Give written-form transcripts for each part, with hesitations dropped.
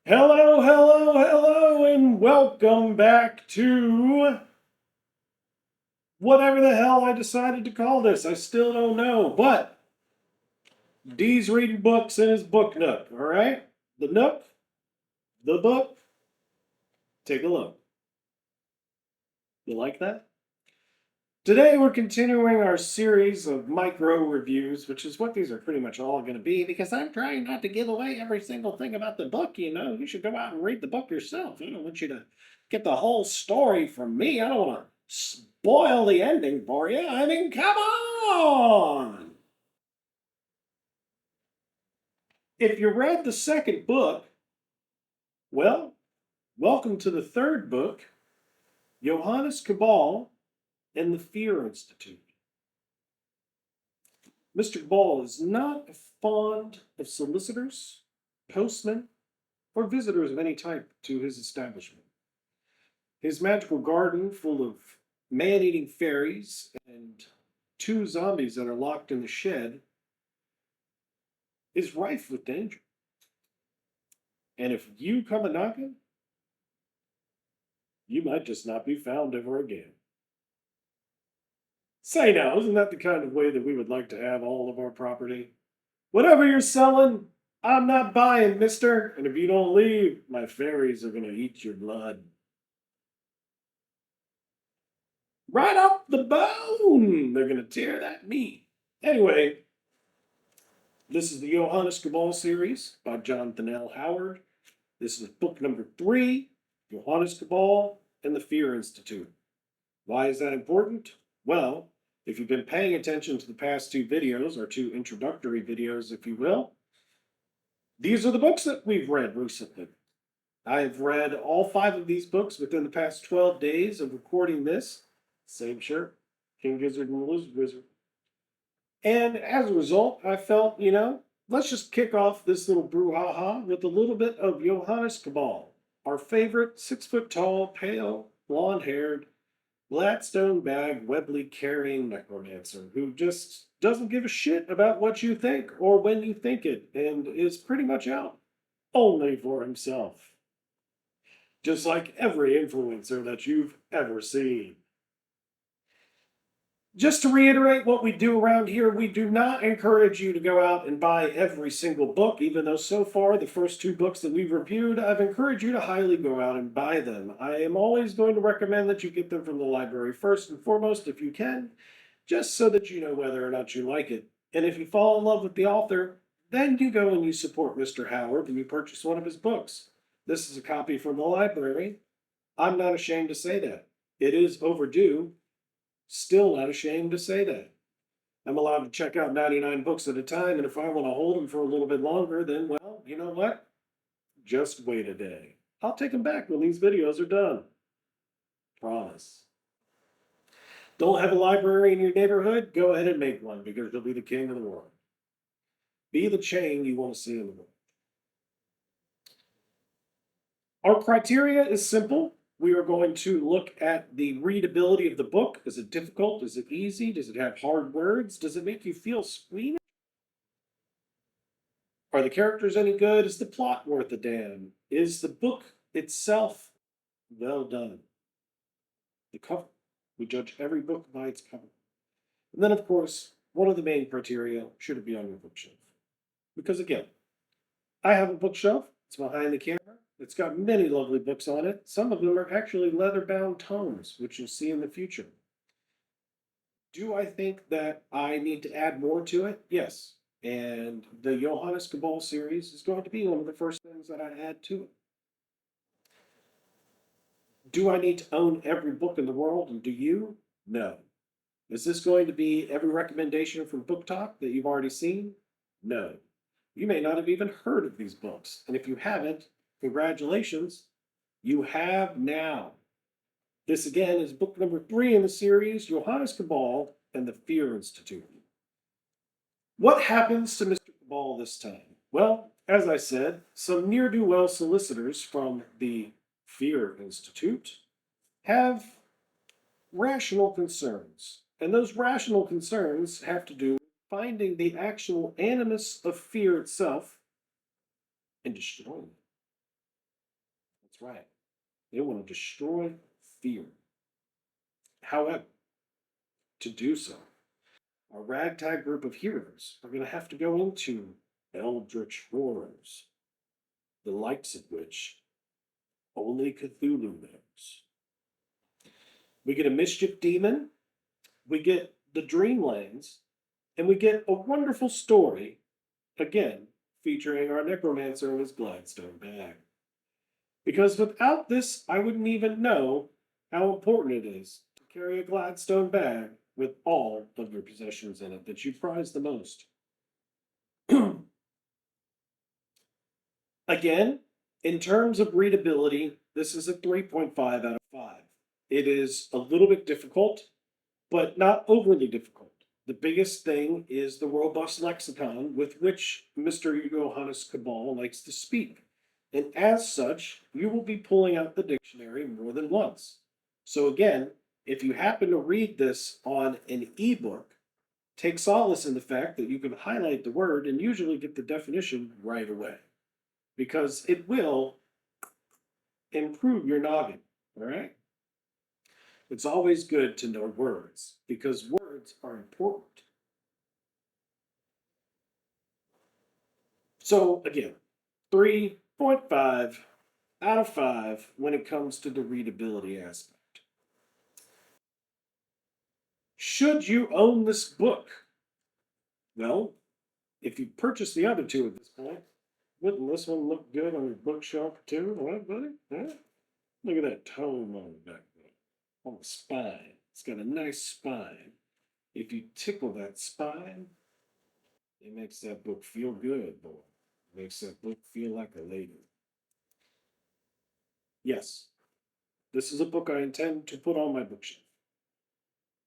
Hello, hello, hello, and welcome back to whatever the hell I decided to call this. I still don't know, but D's reading books in his book nook, all right? The nook, the book, take a look. You like that? Today we're continuing our series of micro reviews, which is what these are pretty much all going to be, because I'm trying not to give away every single thing about the book. You should go out and read the book yourself. I don't want you to get the whole story from me. I don't want to spoil the ending for you. I mean, come on! If you read the second book, well, welcome to the third book, Johannes Cabal and the Fear Institute. Mr. Ball is not fond of solicitors, postmen, or visitors of any type to his establishment. His magical garden, full of man eating fairies and two zombies that are locked in the shed, is rife with danger. And if you come a knocking, you might just not be found ever again. Say now, isn't that the kind of way that we would like to have all of our property? Whatever you're selling, I'm not buying, mister. And if you don't leave, my fairies are going to eat your blood. Right off the bone! They're going to tear that meat. Anyway, this is the Johannes Cabal series by Jonathan L. Howard. This is book number 3, Johannes Cabal and the Fear Institute. Why is that important? Well, if you've been paying attention to the past 2 videos, or 2 introductory videos, if you will, these are the books that we've read recently. I've read all 5 of these books within the past 12 days of recording this. Same shirt, King Gizzard and the Lizard Wizard. And as a result, I felt, let's just kick off this little brouhaha with a little bit of Johannes Cabal, our favorite 6 foot tall, pale, blonde haired, Gladstone bag, Webley carrying necromancer who just doesn't give a shit about what you think or when you think it and is pretty much out only for himself. Just like every influencer that you've ever seen. Just to reiterate what we do around here, we do not encourage you to go out and buy every single book, even though so far the first 2 books that we've reviewed, I've encouraged you to highly go out and buy them. I am always going to recommend that you get them from the library first and foremost if you can, just so that you know whether or not you like it. And if you fall in love with the author, then you go and you support Mr. Howard and you purchase one of his books. This is a copy from the library. I'm not ashamed to say that. It is overdue. Still not ashamed to say that. I'm allowed to check out 99 books at a time, and if I want to hold them for a little bit longer, then, well, you know what? Just wait a day. I'll take them back when these videos are done. Promise. Don't have a library in your neighborhood? Go ahead and make one because you'll be the king of the world. Be the change you want to see in the world. Our criteria is simple. We are going to look at the readability of the book. Is it difficult? Is it easy? Does it have hard words? Does it make you feel squeamish? Are the characters any good? Is the plot worth a damn? Is the book itself well done? The cover. We judge every book by its cover. And then, of course, one of the main criteria, should it be on your bookshelf? Because again, I have a bookshelf. It's behind the camera. It's got many lovely books on it. Some of them are actually leather-bound tomes, which you'll see in the future. Do I think that I need to add more to it? Yes. And the Johannes Cabal series is going to be one of the first things that I add to it. Do I need to own every book in the world? And do you? No. Is this going to be every recommendation from Book Talk that you've already seen? No. You may not have even heard of these books. And if you haven't, congratulations, you have now. This again is book number 3 in the series, Johannes Cabal and the Fear Institute. What happens to Mr. Cabal this time? Well, as I said, some ne'er-do-well solicitors from the Fear Institute have rational concerns. And those rational concerns have to do with finding the actual animus of fear itself and destroying it. right. They want to destroy fear. However, to do so, a ragtag group of heroes are going to have to go into eldritch horrors, the likes of which only Cthulhu knows. We get a mischief demon, we get the Dreamlands, and we get a wonderful story, again, featuring our necromancer and his Gladstone bag. Because without this, I wouldn't even know how important it is to carry a Gladstone bag with all of your possessions in it that you prize the most. Again, in terms of readability, this is a 3.5 out of 5. It is a little bit difficult, but not overly difficult. The biggest thing is the robust lexicon with which Mr. Johannes Cabal likes to speak. And as such, you will be pulling out the dictionary more than once. So again, if you happen to read this on an ebook, take solace in the fact that you can highlight the word and usually get the definition right away. Because it will improve your noggin, all right? It's always good to know words because words are important. So again, 3.5 out of 5 when it comes to the readability aspect. Should you own this book? Well, if you purchase the other two at this point, wouldn't this one look good on your bookshelf too? What, buddy? Huh? Look at that tone on the back there, on the spine. It's got a nice spine. If you tickle that spine, it makes that book feel good, boy. It makes that book feel like a lady. Yes, this is a book I intend to put on my bookshelf.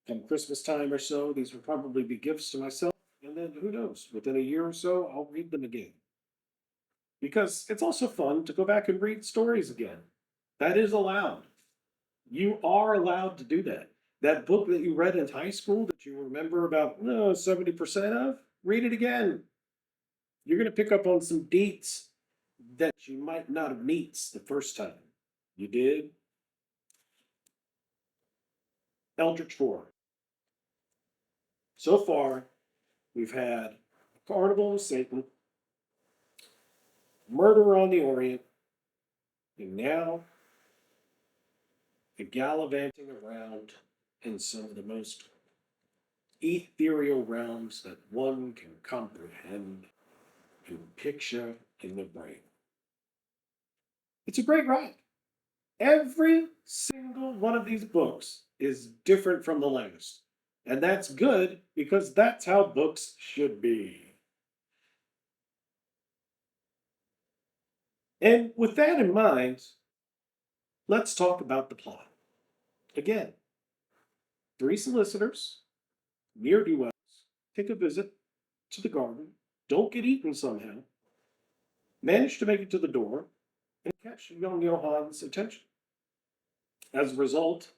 Come Christmas time or so, these will probably be gifts to myself, and then who knows, within a year or so, I'll read them again. Because it's also fun to go back and read stories again. That is allowed. You are allowed to do that. That book that you read in high school that you remember about 70% of, read it again. You're going to pick up on some dates that you might not have meets the first time. You did? Eldritch Horror. So far, we've had Carnival of Satan, Murder on the Orient, and now the gallivanting around in some of the most ethereal realms that one can comprehend and picture in the brain. It's a great ride. Every single one of these books is different from the last. And that's good because that's how books should be. And with that in mind, let's talk about the plot. Again, three solicitors, near do wells, take a visit to the garden, don't get eaten somehow, manage to make it to the door, and catch young Johan's attention. As a result,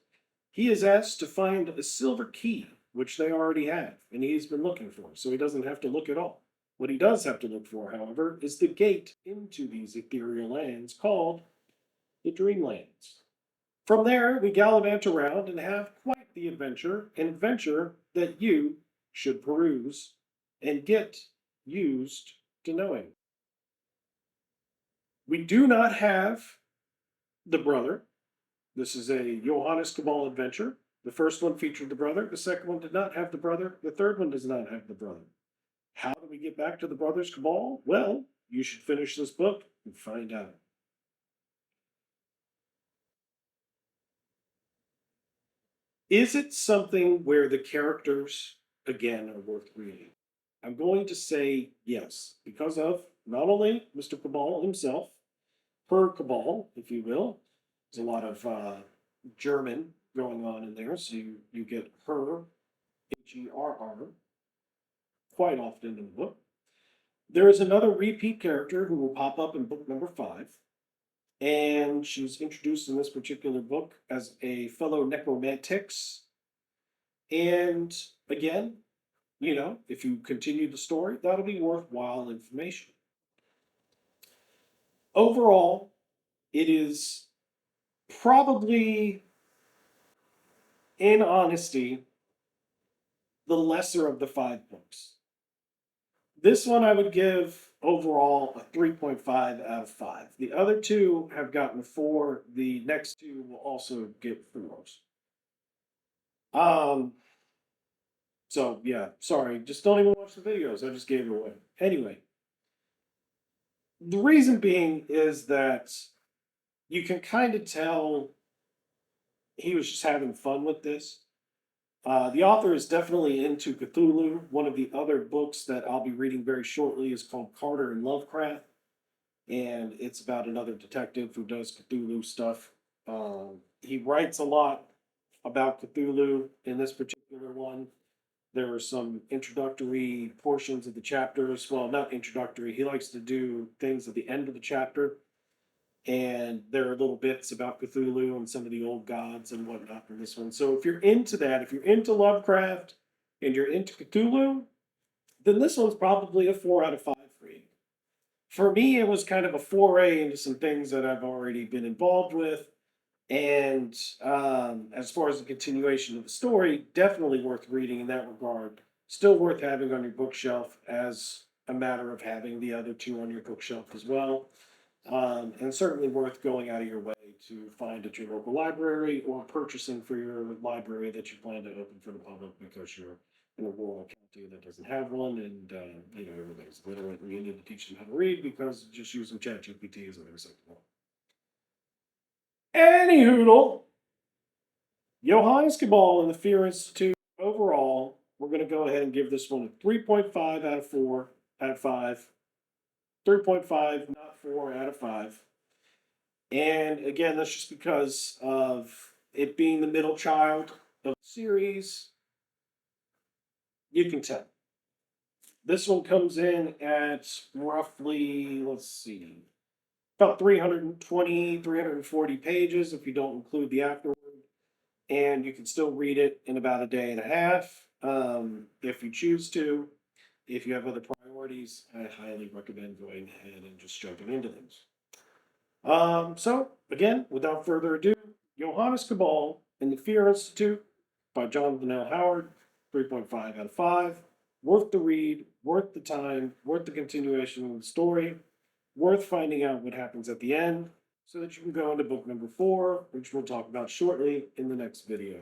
he is asked to find a silver key, which they already have, and he's been looking for, so he doesn't have to look at all. What he does have to look for, however, is the gate into these ethereal lands called the Dreamlands. From there, we gallivant around and have quite the adventure, an adventure that you should peruse and get used to knowing. We do not have the brother. This is a Johannes Cabal adventure. The first one featured the brother. The second one did not have the brother. The third one does not have the brother. How do we get back to the brothers Cabal? Well, you should finish this book and find out. Is it something where the characters, again, are worth reading? I'm going to say yes, because of not only Mr. Cabal himself, per Cabal, if you will. There's a lot of German going on in there, so you get her, Herr, quite often in the book. There is another repeat character who will pop up in book number 5, and she's introduced in this particular book as a fellow necromantics. And again, if you continue the story, that'll be worthwhile information. Overall, it is probably, in honesty, the lesser of the 5 books. This one I would give overall a 3.5 out of 5. The other two have gotten 4. The next two will also get 4s. Um, so yeah, sorry, just don't even watch the videos. I just gave it away. Anyway, the reason being is that you can kind of tell he was just having fun with this. The author is definitely into Cthulhu. One of the other books that I'll be reading very shortly is called Carter and Lovecraft, and it's about another detective who does Cthulhu stuff. He writes a lot about Cthulhu in this particular one. There are some introductory portions of the chapters. Well, not introductory. He likes to do things at the end of the chapter, and there are little bits about Cthulhu and some of the old gods and whatnot in this one. So if you're into that, if you're into Lovecraft and you're into Cthulhu, then this one's probably a 4 out of 5 for you. For me, it was kind of a foray into some things that I've already been involved with. And as far as the continuation of the story, definitely worth reading in that regard. Still worth having on your bookshelf as a matter of having the other two on your bookshelf as well. And certainly worth going out of your way to find at your local library or purchasing for your library that you plan to open for the public because you're in a rural county that doesn't have one, and everybody's literate and you need to teach them how to read because just using ChatGPT isn't acceptable. Any hoodle, Johannes Cabal and the Fear Institute overall, we're going to go ahead and give this one a 3.5 out of 4 out of 5. 3.5, not 4 out of 5. And again, that's just because of it being the middle child of the series. You can tell. This one comes in at roughly, let's see, about 320, 340 pages if you don't include the afterword. And you can still read it in about a day and a half if you choose to. If you have other priorities, I highly recommend going ahead and just jumping into things. So, again, without further ado, Johannes Cabal and the Fear Institute by Jonathan L. Howard, 3.5 out of 5. Worth the read, worth the time, worth the continuation of the story, worth finding out what happens at the end, so that you can go into book number 4, which we'll talk about shortly in the next video.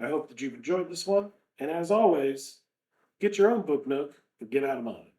I hope that you've enjoyed this one, and as always, get your own book nook and get out of mine.